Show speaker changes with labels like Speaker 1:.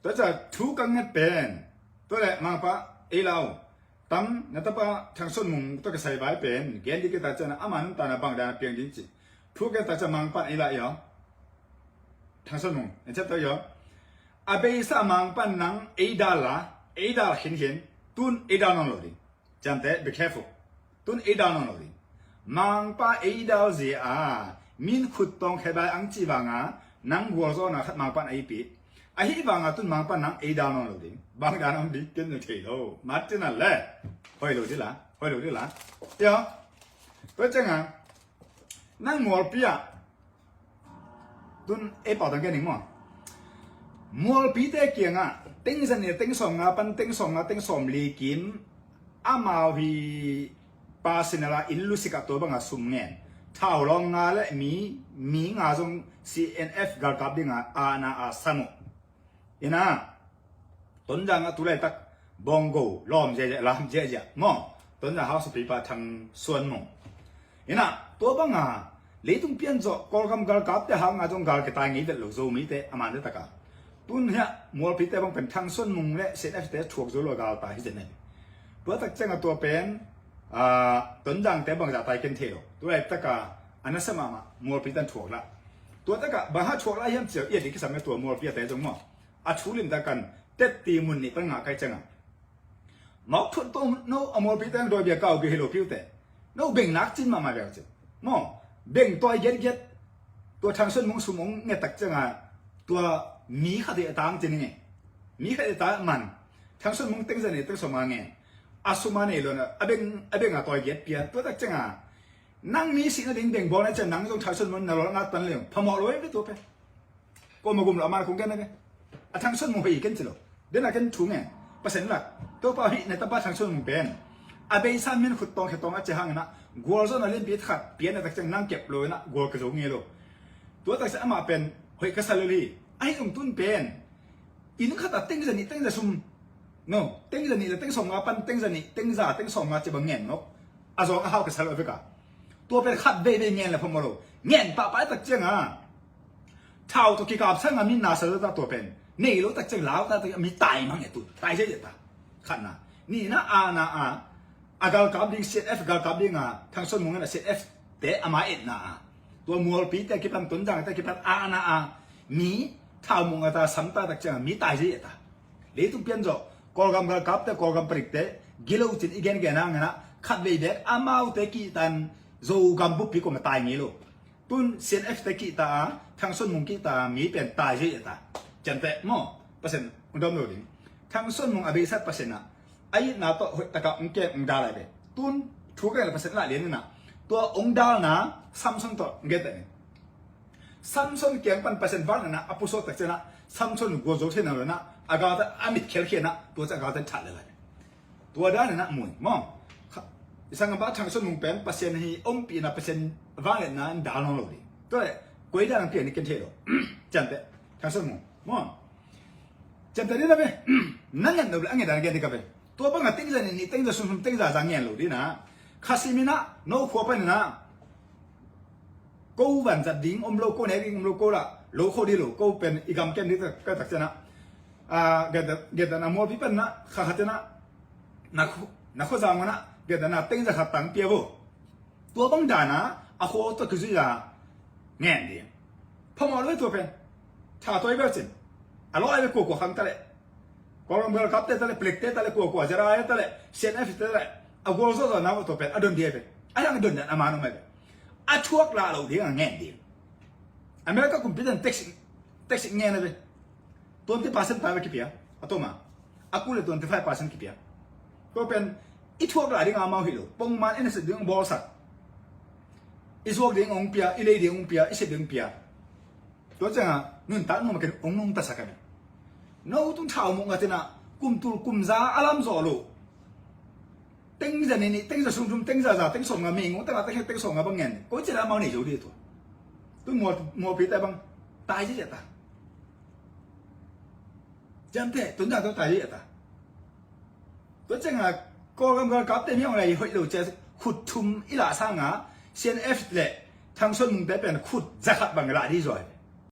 Speaker 1: ตัวจะถูกังเงินเป็นตัวแหละมังปะเอลาวตั้มนัตปะทางส่วนมุงตัวก็ใส่ไว้เป็นเกณฑ์ที่ก็ตัดจะนะอามันตานะบางดาเพียงจริงๆทุกก็ตัดจะมังปะเอลายอทางส่วนมุงเห็นชัดตัวยออาเบสามังปะนังเอดาลาเห็นตุนเอดาลนอดิจำแต่ be careful ตุนเอดาลนอดิมังปะเอดาลเสียมินขุดตองแค่ใบอังจีบางนังวัวโซนะขัดมังปะไอปีไอ้ที่บางตุนมังปะนังเอดาลนอดิบางดานองดิเกินเทโลมาตินั่นแหละหอยโลดิล่ะเดี๋ยวตัวจังนั่งมัวปีตุนเอปอตังแกนิงมั้งมัวปีเตเกียงเต็งสันเนี่ยเต็งสองปันเต็งสองเต็งสอมลีกิมอามาวีปาสินาลาอินลุสิกาตัวบังสุมเงินท้าวลองงาและมีงาจง CNF กาลกับดิงอาณาอาสมุอินะต้นจังตุเลตักบองโกลอมเจลามเจมั้งต้นจัง House People ทางส่วนมั้งอินะตัวบังเลตุงเปลี่ยนจอกอลกัมกาลกับแต่หางาจงกาลกตายงี้เดลโซมีเตอามันเดตะกาตุนเฮียมัวปีเตบังเป็นทางส่วนมุงและ CNF เตถูกโซโลกาลตายที่เจนตัวตักจังตัวเป็นต้นจังแต่บางจากตายเกินเทโลตัวไอ้ตะกาอันนั้นสมามัวปีตันถูกละตัวตะกาบางฮะถูกละยังเสียวเอียดที่สมัยตัวมัวปีแต่จงมั้งอาชูลิมตะกันเต็ดตีมุนนี่ตั้งหาใครจังหมอกทุนตรงโน้อมัวปีแต่โดยเบียเก่าเบียฮิโลพิวแต่โน้เบ่งนักจินมาเบียจิมั้งเบ่งตัวเย็ดตัวทางส่วนมุงสมองเนี่ยตักจังตัวมีขัดตามจริงไงมีขัดตามมันทางส่วนมุงตั้งใจเนี่ยตั้งสมาไงอาสุมาเนี่ยเลยนะเบ่งตัวเย็ดเปียตัวตักจังนั่งมีสิ่งนั้นเบ่งบอลนะจะนั่งตรงทางส่วนมุงนรกนัดตันเลยพอหมอเลยไปตัวไปก็มากุมเรามาคงกันนะไปทางส่วนมุงไปอีกกันจิโลเดี๋ยวนักกันถูกไงเปอร์เซ็นต์หลักตัวป้าหิในตะบ้าทางส่วนมุงเป็นอาเบย์สามมินขุดตองเขตองอาจจะห่างนะกัวโซนเล่นเบียดขัดเปลี่ยนแต่จังนั่งเก็บเลยนะกัวกระโจงเงี้ยโลตัวแต่จะมาเป็นเฮ้ยกษัตริย์ไอ้ตรงตุนเป็นอินุขัดตั้งจะนี่ตั้งจะซุ่มโน่ตั้งจะนี่ตั้งสองปันตั้งจะนี่ตั้งจะตั้งสองจะบังเงินเนาะอาจจะเอากษัตริย์ไปกันตัวเป็นขัดเบย์เงี้ยแหละพอมาโลเงี้ยป้าไปตักจังเท่าตัวกี่กับช่างมีนาเสือตัวเป็นนี่รู้ตักจังแล้วแต่มีตายมั้งเนี่ยตัวตายใช่ไหมตาขัดนะนี่นะอากาลกับดิ้ง CF กาลกับดิ้งทางส่วนมุงนั่น CF แต่อามาเอ็ดนะตัวมัวปีแต่กิปันต้นจังแต่กิปันมีท้าวมุงตาสัมตาตักจังมีตายใช่ไหมตาเลตุเปลี่ยนจ่อกอลกัมกาลกับแต่กอลกัมปริกแต่กิโลจิตอีกแก่นั่งนะขัดเบย์เด็กอามาอุตกิตันโจกัมบุปิโกมาตายงี้โลตุน CF ตะกิตาทางส่วนมุงกิตามีเป็นตายใช่ไหมตาจันแต่หม้อเปอร์เซ็นต์อุดมโลดิทางส่วนมุงอเบสัตเปอร์เซ็นต์นะไอ้นาตัวตะกับองค์เก็บองค์ดาอะไรแบบตุนถูกกันเปอร์เซ็นต์ละเรียนนะตัวองค์ดานะซัมซุงตัวเก็ตเนี่ยซัมซุงเกี่ยงปันเปอร์เซ็นต์บ้านนะอภิโสตักเจนะซัมซุงกัวโจเทนเลยนะอากาศอามิดเคลเคียนะตัวจะอากาศชัดเลยตัวด้านนะมวยมองสังกัดทางส่วนมุงเป็นเปอร์เซ็นต์ที่องค์ปีนะเปอร์เซ็นต์บ้านนะดาวน์โหลดดิตัวกุยด้านเปลี่ยนนี่กันเทโลจันเตทางส่วนมุงมองจันเตนี่นะเว้ยนั่นเงินเราอันเงินอะไรกันดีกับเว้ยตัวบังคับติ้งจะนี่ติ้งจะสุ่มติ้งจะจังเงี้ยหลุดดินะข้าสิมินะโน้ขัวไปนะกูวันจะดิ้งโลโก้เนี่ยดิ้งโลโก้ละโลโก้ดีโลโก้เป็นอีกคำเก่งนี่ก็ตักเจนะเกิดนะมัวพี่เป็นนะข้าขัดนะนักจังนะเกิดนะติ้งจะขัดตังเปียโวตัวบังดานะอาโคตะคือจะเงี้ยดีพอมาเลยตัวเป็นถ้าตัวอีเบลจินอร่อยไปกูขังตะเลยกอลเบลกับเตะตะเลยปลิกเตะตะเลยกูจะร้ายตะเลยเซนเอฟตะเลยเอาโกลโซตัวน้ำตัวเป็นอดนเดียเป็นอะไรกันดนเนี่ยอามานุไม่เป็นอาช่วงลาเราเดียงเงี้ยดีอเมริกาคุมพิจารณาเท็กซ์เงี้ยนะเป็น20% ไปกี่ปีอะอัตโตมาอากูเลย25% กี่ปีอะก็เป็นอีช่วงลาเดียงอามาหิโลปงมันเอ็นส์เดียงบอลสักอีช่วงเดียงองเปียอีเลยเดียงองเปียอีเสเดียงเปียตัวจังนุ่นตัดนุ่มกันองนุ่งตัดสักกันน้องต้องเช่ามงกันนะกุมตุลกุมซาอารามโซโลเต็งจะนี่เต็งจะสุ่มเต็งจะเต็งส่งกับมิงแต่ว่าเต็งส่งกับบางเงินก็จะได้มาในโจดีตัวตัวมัวปีแต่บางตายจะตายจำเถอะตัวนั้นตัวตายจะตายตัวจังก็กำลังกับเต็มยังไงเฮ้ยเราจะขุดทุ่มอีหล่าสร้างเซียนเอฟเลยทางส่วนมึงได้เป็นขุดจะขัดบางละที่สวย